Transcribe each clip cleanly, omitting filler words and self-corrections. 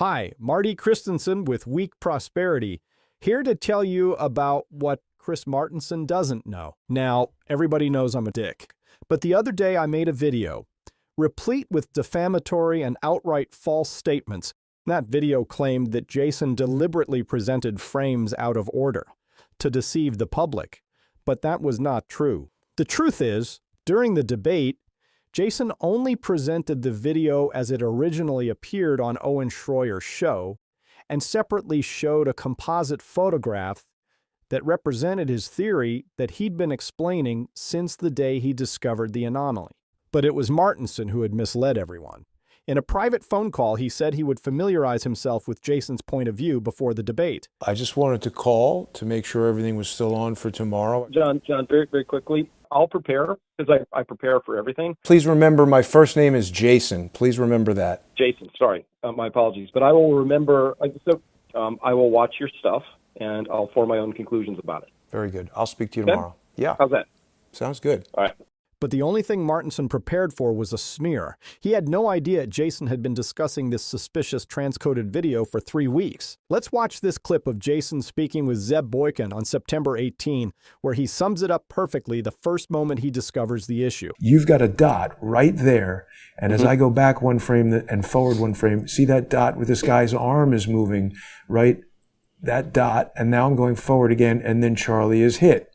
Hi, Marty Christenson with Weak Prosperity, here to tell you about what Chris Martenson doesn't know. Now, everybody knows I'm a dick, but the other day I made a video, replete with defamatory and outright false statements. That video claimed that Jason deliberately presented frames out of order to deceive the public, but that was not true. The truth is, during the debate, Jason only presented the video as it originally appeared on Owen Schroyer's show and separately showed a composite photograph that represented his theory that he'd been explaining since the day he discovered the anomaly. But it was Martenson who had misled everyone. In a private phone call, he said he would familiarize himself with Jason's point of view before the debate. I just wanted to call to make sure everything was still on for tomorrow. John, very, very quickly, I'll prepare because I prepare for everything. Please remember my first name is Jason. Please remember that. Jason, sorry. My apologies. But I will remember, I will watch your stuff and I'll form my own conclusions about it. Very good. I'll speak to you Okay? tomorrow. Yeah. How's that? Sounds good. All right. But the only thing Martenson prepared for was a smear. He had no idea Jason had been discussing this suspicious transcoded video for 3 weeks. Let's watch this clip of Jason speaking with Zeb Boykin on September 18, where he sums it up perfectly the first moment he discovers the issue. You've got a dot right there, and as I go back one frame and forward one frame, see that dot with this guy's arm is moving, right? That dot, and now I'm going forward again, and then Charlie is hit.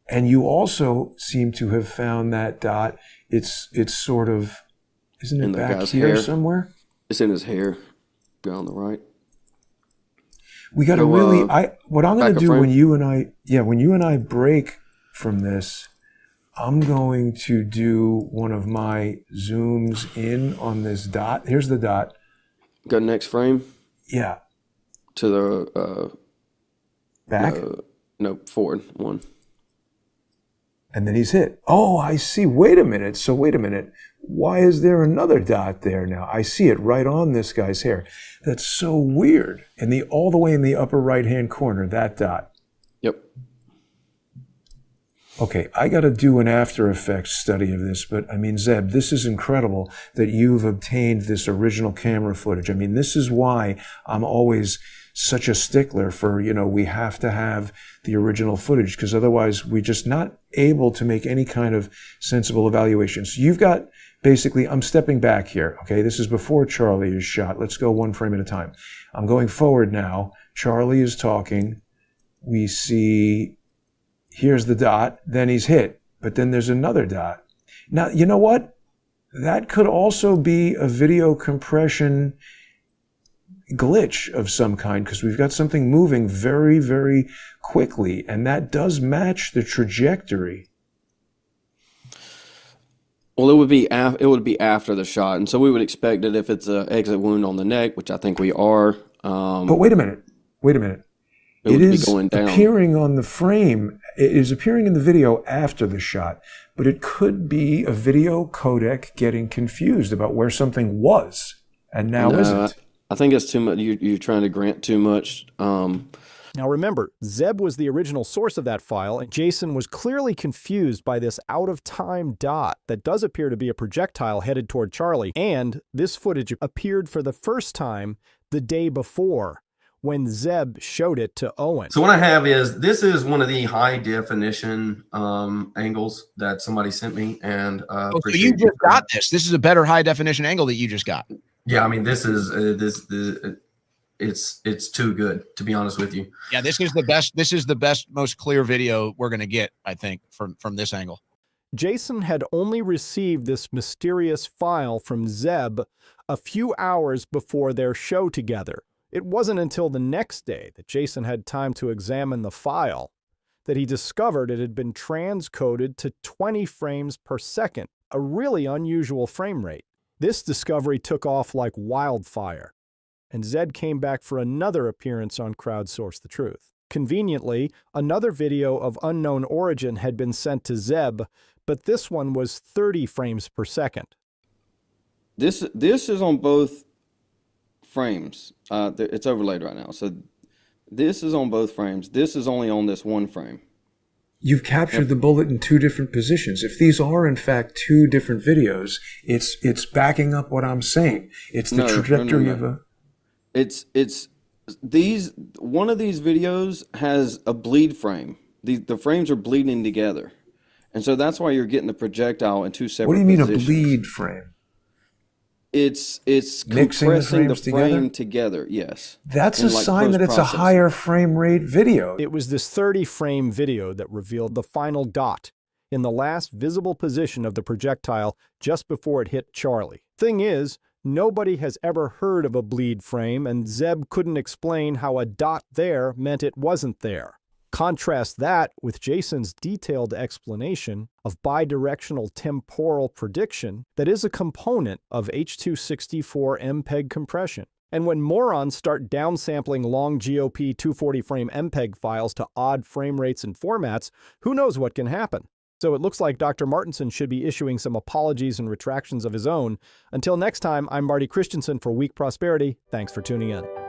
And you also seem to have found that dot. It's sort of, isn't it back here somewhere? It's in his hair. Go on the right. We got to really. What I'm going to do when you and I break from this, I'm going to do one of my zooms in on this dot. Here's the dot. Go next frame. Yeah. To the back. No, forward one. And then he's hit. Oh, I see. Wait a minute. So wait a minute. Why is there another dot there now? I see it right on this guy's hair. That's so weird. All the way in the upper right-hand corner, that dot. Yep. Okay, I got to do an After Effects study of this, but I mean, Zeb, this is incredible that you've obtained this original camera footage. I mean, this is why I'm always such a stickler for, we have to have the original footage, because otherwise we're just not able to make any kind of sensible evaluation. So you've got, basically, I'm stepping back here, okay? This is before Charlie is shot. Let's go one frame at a time. I'm going forward now. Charlie is talking. We see, here's the dot, then he's hit, but then there's another dot. Now, you know what? That could also be a video compression glitch of some kind, because we've got something moving very, very quickly, and that does match the trajectory. Well, it would be after the shot, and so we would expect that if it's an exit wound on the neck, which I think we are. But wait a minute. It is going down. Appearing on the frame. It is appearing in the video after the shot, but it could be a video codec getting confused about where something was and now isn't. I think it's too much. You're trying to grant too much. Now remember, Zeb was the original source of that file, and Jason was clearly confused by this out-of-time dot that does appear to be a projectile headed toward Charlie. And this footage appeared for the first time the day before, when Zeb showed it to Owen. So what I have is, this is one of the high definition angles that somebody sent me, and so you just got this. This is a better high definition angle that you just got. Yeah, I mean, this is it's too good, to be honest with you. Yeah, this is the best. This is the best, most clear video we're going to get, I think, from this angle. Jason had only received this mysterious file from Zeb a few hours before their show together. It wasn't until the next day that Jason had time to examine the file that he discovered it had been transcoded to 20 frames per second, a really unusual frame rate. This discovery took off like wildfire, and Zed came back for another appearance on Crowdsource The Truth. Conveniently, another video of unknown origin had been sent to Zeb, but this one was 30 frames per second. This is on both frames. It's overlaid right now. So this is on both frames. This is only on this one frame. You've captured the bullet in two different positions. If these are, in fact, two different videos, it's backing up what I'm saying. It's the trajectory of a... it's one of these videos has a bleed frame. The frames are bleeding together. And so that's why you're getting the projectile in two separate What do you mean positions. a bleed frame? It's Mixing the compressing the frames frame together? together, yes. That's In a like sign that it's a post-processing. higher frame rate video. It was this 30-frame video that revealed the final dot in the last visible position of the projectile just before it hit Charlie. Thing is, nobody has ever heard of a bleed frame, and Zeb couldn't explain how a dot there meant it wasn't there. Contrast that with Jason's detailed explanation of bidirectional temporal prediction that is a component of H.264 MPEG compression. And when morons start downsampling long GOP 240-frame MPEG files to odd frame rates and formats, who knows what can happen? So it looks like Dr. Martenson should be issuing some apologies and retractions of his own. Until next time, I'm Marty Christensen for Weak Prosperity. Thanks for tuning in.